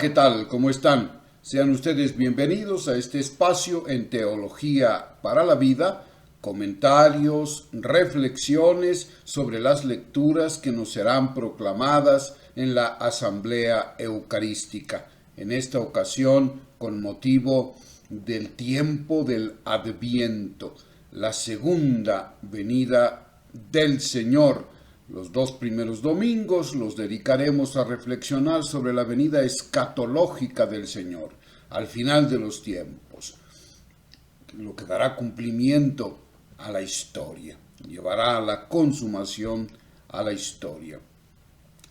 ¿qué tal? ¿Cómo están? Sean ustedes bienvenidos a este espacio en Teología para la Vida, comentarios, reflexiones sobre las lecturas que nos serán proclamadas en la Asamblea Eucarística. En esta ocasión, con motivo del tiempo del Adviento, la segunda venida del Señor. Los dos primeros domingos los dedicaremos a reflexionar sobre la venida escatológica del Señor, al final de los tiempos, lo que dará cumplimiento a la historia, llevará a la consumación a la historia.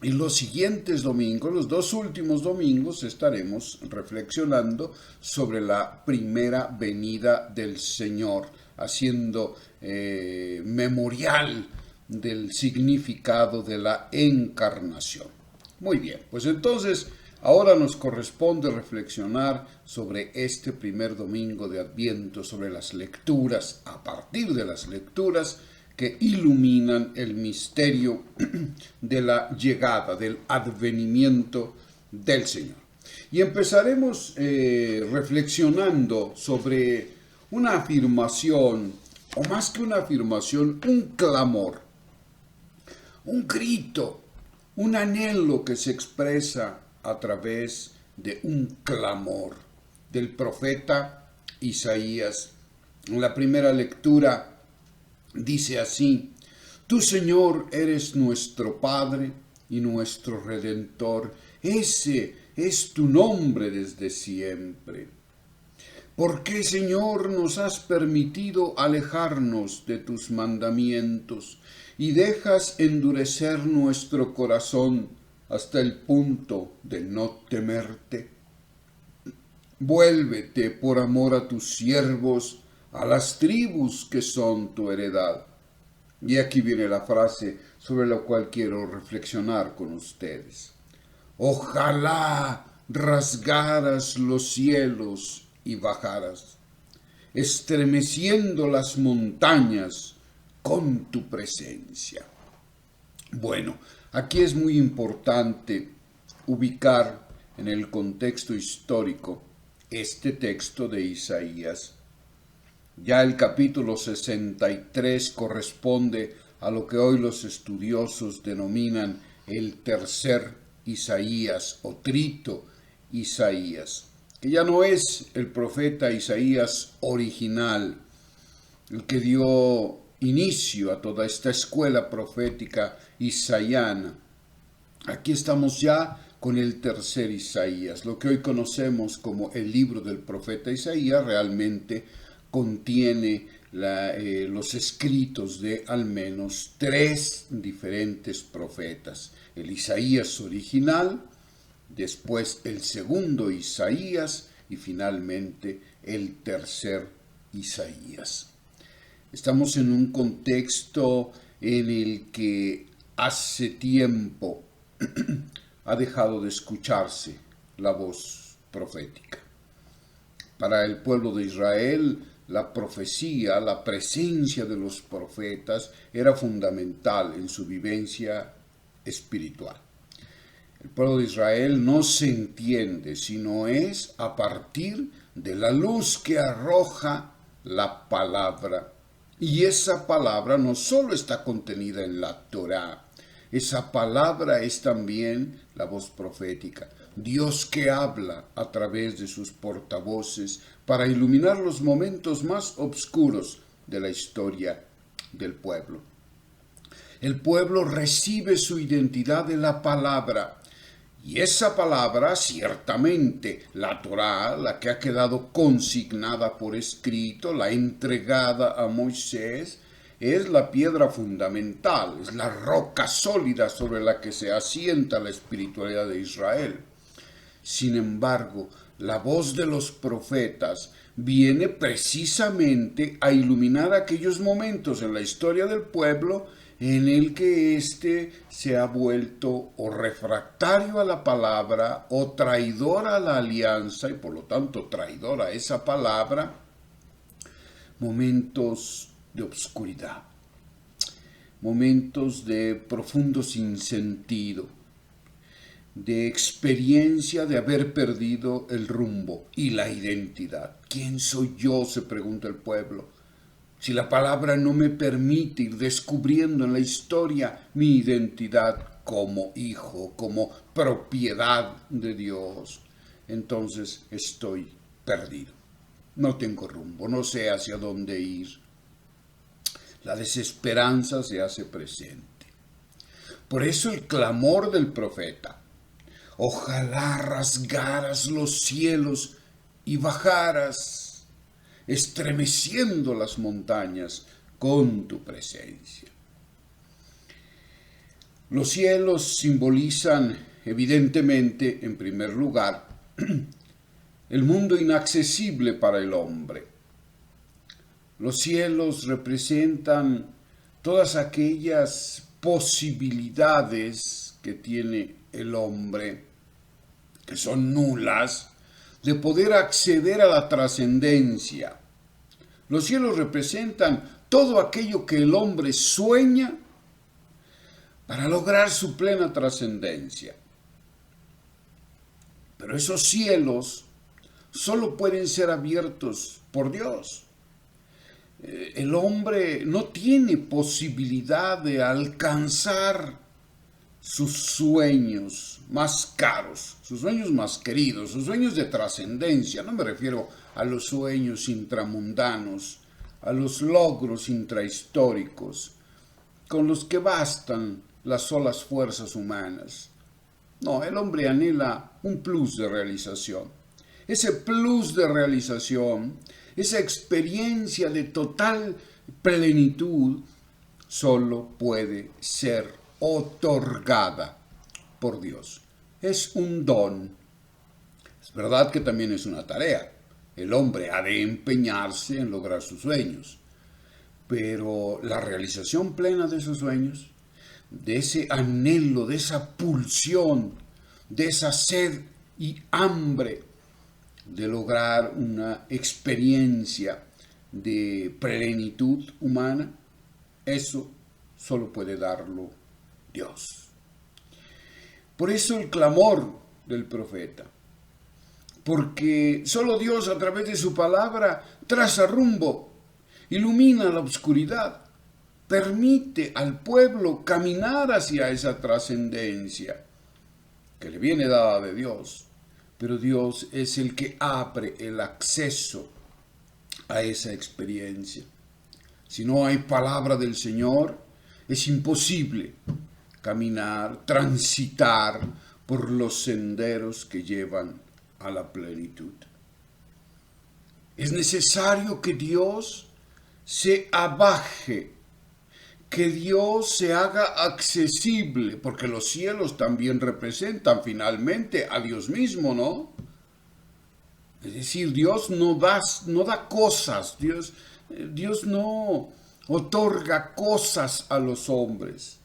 Y los siguientes domingos, los dos últimos domingos, estaremos reflexionando sobre la primera venida del Señor, haciendo memorial del significado de la encarnación. Muy bien, pues entonces ahora nos corresponde reflexionar sobre este primer domingo de Adviento, sobre las lecturas, a partir de las lecturas que iluminan el misterio de la llegada, del advenimiento del Señor. Y empezaremos reflexionando sobre una afirmación, o más que una afirmación, un clamor, un grito, un anhelo que se expresa a través de un clamor del profeta Isaías. En la primera lectura dice así: Tú, Señor, eres nuestro Padre y nuestro Redentor. Ese es tu nombre desde siempre. ¿Por qué, Señor, nos has permitido alejarnos de tus mandamientos y dejas endurecer nuestro corazón hasta el punto de no temerte? Vuélvete por amor a tus siervos, a las tribus que son tu heredad. Y aquí viene la frase sobre la cual quiero reflexionar con ustedes. Ojalá rasgaras los cielos y bajaras, estremeciendo las montañas con tu presencia. Bueno, aquí es muy importante ubicar en el contexto histórico este texto de Isaías. Ya el capítulo 63 corresponde a lo que hoy los estudiosos denominan el tercer Isaías o trito Isaías, que ya no es el profeta Isaías original, el que dio inicio a toda esta escuela profética isaiana. Aquí estamos ya con el tercer Isaías. Lo que hoy conocemos como el libro del profeta Isaías realmente contiene los escritos de al menos tres diferentes profetas. El Isaías original, después el segundo Isaías y finalmente el tercer Isaías. Estamos en un contexto en el que hace tiempo ha dejado de escucharse la voz profética. Para el pueblo de Israel, la profecía, la presencia de los profetas era fundamental en su vivencia espiritual. El pueblo de Israel no se entiende si no es a partir de la luz que arroja la palabra. Y esa palabra no solo está contenida en la Torá, esa palabra es también la voz profética. Dios que habla a través de sus portavoces para iluminar los momentos más oscuros de la historia del pueblo. El pueblo recibe su identidad de la palabra. Y esa palabra, ciertamente, la Torá, la que ha quedado consignada por escrito, la entregada a Moisés, es la piedra fundamental, es la roca sólida sobre la que se asienta la espiritualidad de Israel. Sin embargo, la voz de los profetas viene precisamente a iluminar aquellos momentos en la historia del pueblo en el que éste se ha vuelto o refractario a la palabra o traidor a la alianza y por lo tanto traidor a esa palabra, momentos de obscuridad, momentos de profundo sinsentido, de experiencia de haber perdido el rumbo y la identidad. ¿Quién soy yo?, se pregunta el pueblo, si la palabra no me permite ir descubriendo en la historia mi identidad como hijo, como propiedad de Dios. Entonces estoy perdido. No tengo rumbo, no sé hacia dónde ir. La desesperanza se hace presente. Por eso el clamor del profeta: ojalá rasgaras los cielos y bajaras, estremeciendo las montañas con tu presencia. Los cielos simbolizan, evidentemente, en primer lugar, el mundo inaccesible para el hombre. Los cielos representan todas aquellas posibilidades que tiene el hombre, que son nulas, de poder acceder a la trascendencia. Los cielos representan todo aquello que el hombre sueña para lograr su plena trascendencia. Pero esos cielos solo pueden ser abiertos por Dios. El hombre no tiene posibilidad de alcanzar sus sueños más caros, sus sueños más queridos, sus sueños de trascendencia. No me refiero a los sueños intramundanos, a los logros intrahistóricos, con los que bastan las solas fuerzas humanas. No, el hombre anhela un plus de realización. Ese plus de realización, esa experiencia de total plenitud, solo puede ser otorgada por Dios. Es un don. Es verdad que también es una tarea. El hombre ha de empeñarse en lograr sus sueños. Pero la realización plena de esos sueños, de ese anhelo, de esa pulsión, de esa sed y hambre de lograr una experiencia de plenitud humana, eso solo puede darlo Dios. Por eso el clamor del profeta, porque solo Dios a través de su palabra traza rumbo, ilumina la oscuridad, permite al pueblo caminar hacia esa trascendencia que le viene dada de Dios, pero Dios es el que abre el acceso a esa experiencia. Si no hay palabra del Señor, es imposible caminar, transitar por los senderos que llevan a la plenitud. Es necesario que Dios se abaje, que Dios se haga accesible, porque los cielos también representan finalmente a Dios mismo, ¿no? Es decir, Dios no da cosas, Dios no otorga cosas a los hombres.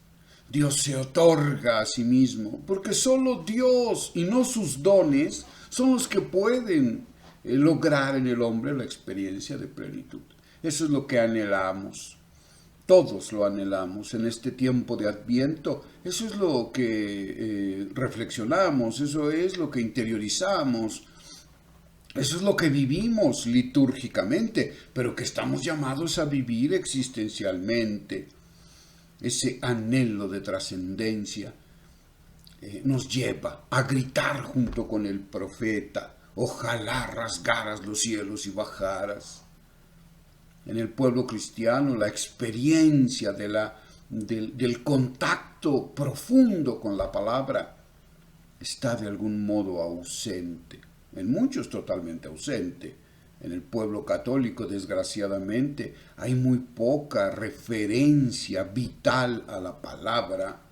Dios se otorga a sí mismo, porque solo Dios y no sus dones son los que pueden lograr en el hombre la experiencia de plenitud. Eso es lo que anhelamos. Todos lo anhelamos en este tiempo de Adviento. Eso es lo que reflexionamos, eso es lo que interiorizamos, eso es lo que vivimos litúrgicamente, pero que estamos llamados a vivir existencialmente. Ese anhelo de trascendencia nos lleva a gritar junto con el profeta: ojalá rasgaras los cielos y bajaras. En el pueblo cristiano, la experiencia del contacto profundo con la palabra está de algún modo ausente. En muchos totalmente ausente. En el pueblo católico, desgraciadamente, hay muy poca referencia vital a la palabra.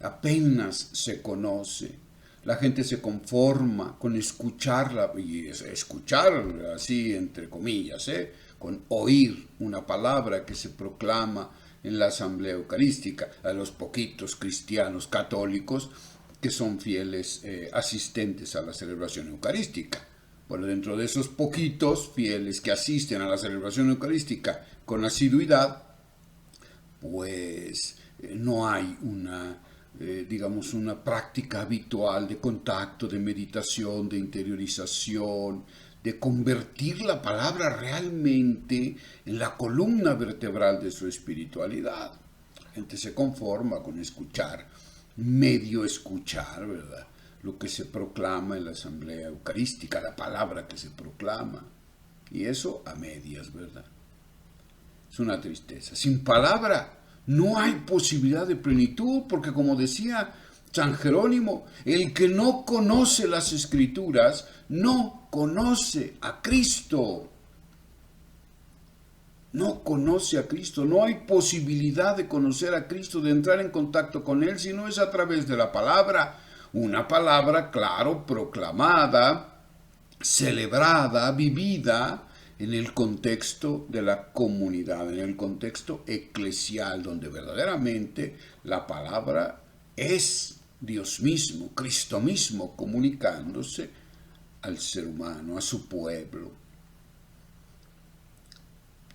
Apenas se conoce. La gente se conforma con escucharla, y escuchar así entre comillas, con oír una palabra que se proclama en la asamblea eucarística, a los poquitos cristianos católicos que son fieles asistentes a la celebración eucarística. Bueno, dentro de esos poquitos fieles que asisten a la celebración eucarística con asiduidad, pues no hay digamos, una práctica habitual de contacto, de meditación, de interiorización, de convertir la palabra realmente en la columna vertebral de su espiritualidad. La gente se conforma con escuchar, medio escuchar, ¿verdad? Lo que se proclama en la asamblea eucarística, la palabra que se proclama. Y eso a medias, ¿verdad? Es una tristeza. Sin palabra no hay posibilidad de plenitud, porque como decía San Jerónimo, el que no conoce las Escrituras no conoce a Cristo. No conoce a Cristo. No hay posibilidad de conocer a Cristo, de entrar en contacto con Él, si no es a través de la palabra. Una palabra, claro, proclamada, celebrada, vivida en el contexto de la comunidad, en el contexto eclesial, donde verdaderamente la palabra es Dios mismo, Cristo mismo, comunicándose al ser humano, a su pueblo.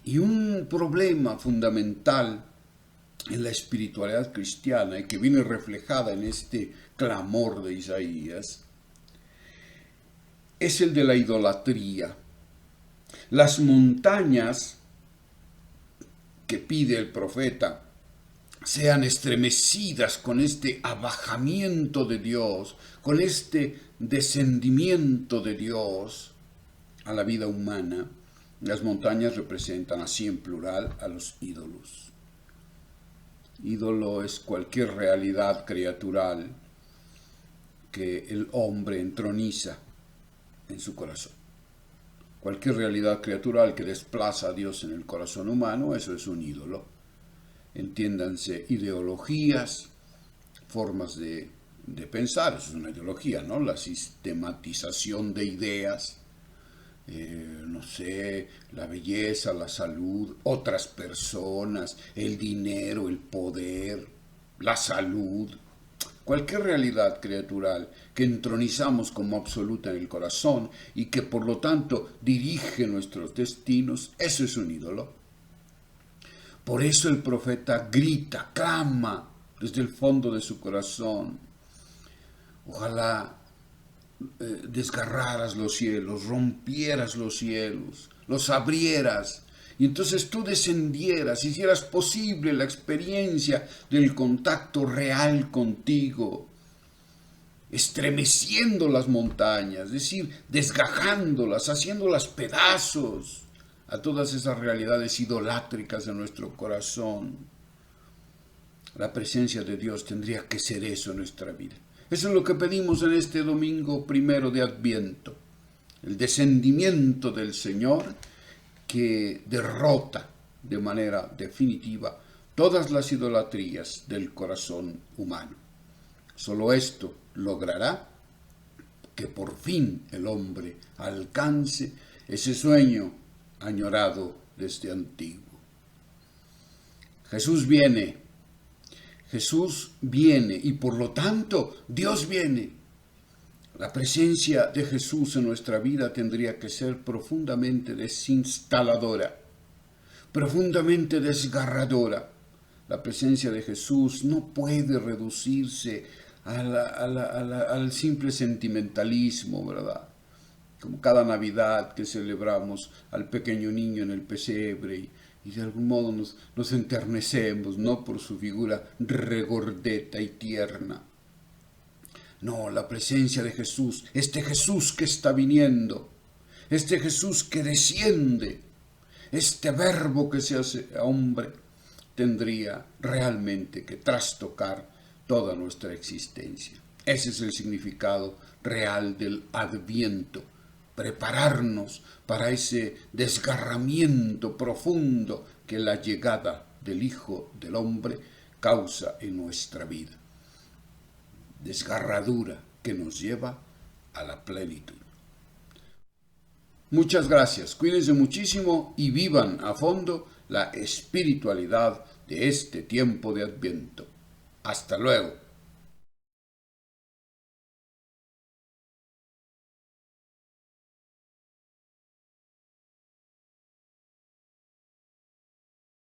Y un problema fundamental en la espiritualidad cristiana y que viene reflejada en este clamor de Isaías es el de la idolatría. Las montañas que pide el profeta sean estremecidas con este abajamiento de Dios, con este descendimiento de Dios a la vida humana. Las montañas representan así en plural a los ídolos. Ídolo es cualquier realidad creatural que el hombre entroniza en su corazón. Cualquier realidad creatural que desplaza a Dios en el corazón humano, eso es un ídolo. Entiéndanse ideologías, formas de pensar, eso es una ideología, ¿no? La sistematización de ideas, no sé, la belleza, la salud, otras personas, el dinero, el poder, la salud. Cualquier realidad creatural que entronizamos como absoluta en el corazón y que por lo tanto dirige nuestros destinos, eso es un ídolo. Por eso el profeta grita, clama desde el fondo de su corazón. Ojalá desgarraras los cielos, rompieras los cielos, los abrieras, y entonces tú descendieras, hicieras posible la experiencia del contacto real contigo, estremeciendo las montañas, es decir, desgajándolas, haciéndolas pedazos a todas esas realidades idolátricas de nuestro corazón. La presencia de Dios tendría que ser eso en nuestra vida. Eso es lo que pedimos en este domingo primero de Adviento, el descendimiento del Señor que derrota de manera definitiva todas las idolatrías del corazón humano. Solo esto logrará que por fin el hombre alcance ese sueño añorado desde antiguo. Jesús viene y por lo tanto Dios viene. La presencia de Jesús en nuestra vida tendría que ser profundamente desinstaladora, profundamente desgarradora. La presencia de Jesús no puede reducirse al simple sentimentalismo, ¿verdad? Como cada Navidad que celebramos al pequeño niño en el pesebre y de algún modo nos enternecemos, ¿no?, por su figura regordeta y tierna. No, la presencia de Jesús, este Jesús que está viniendo, este Jesús que desciende, este verbo que se hace hombre, tendría realmente que trastocar toda nuestra existencia. Ese es el significado real del Adviento, prepararnos para ese desgarramiento profundo que la llegada del Hijo del Hombre causa en nuestra vida. Desgarradura que nos lleva a la plenitud. Muchas gracias, cuídense muchísimo y vivan a fondo la espiritualidad de este tiempo de Adviento. Hasta luego.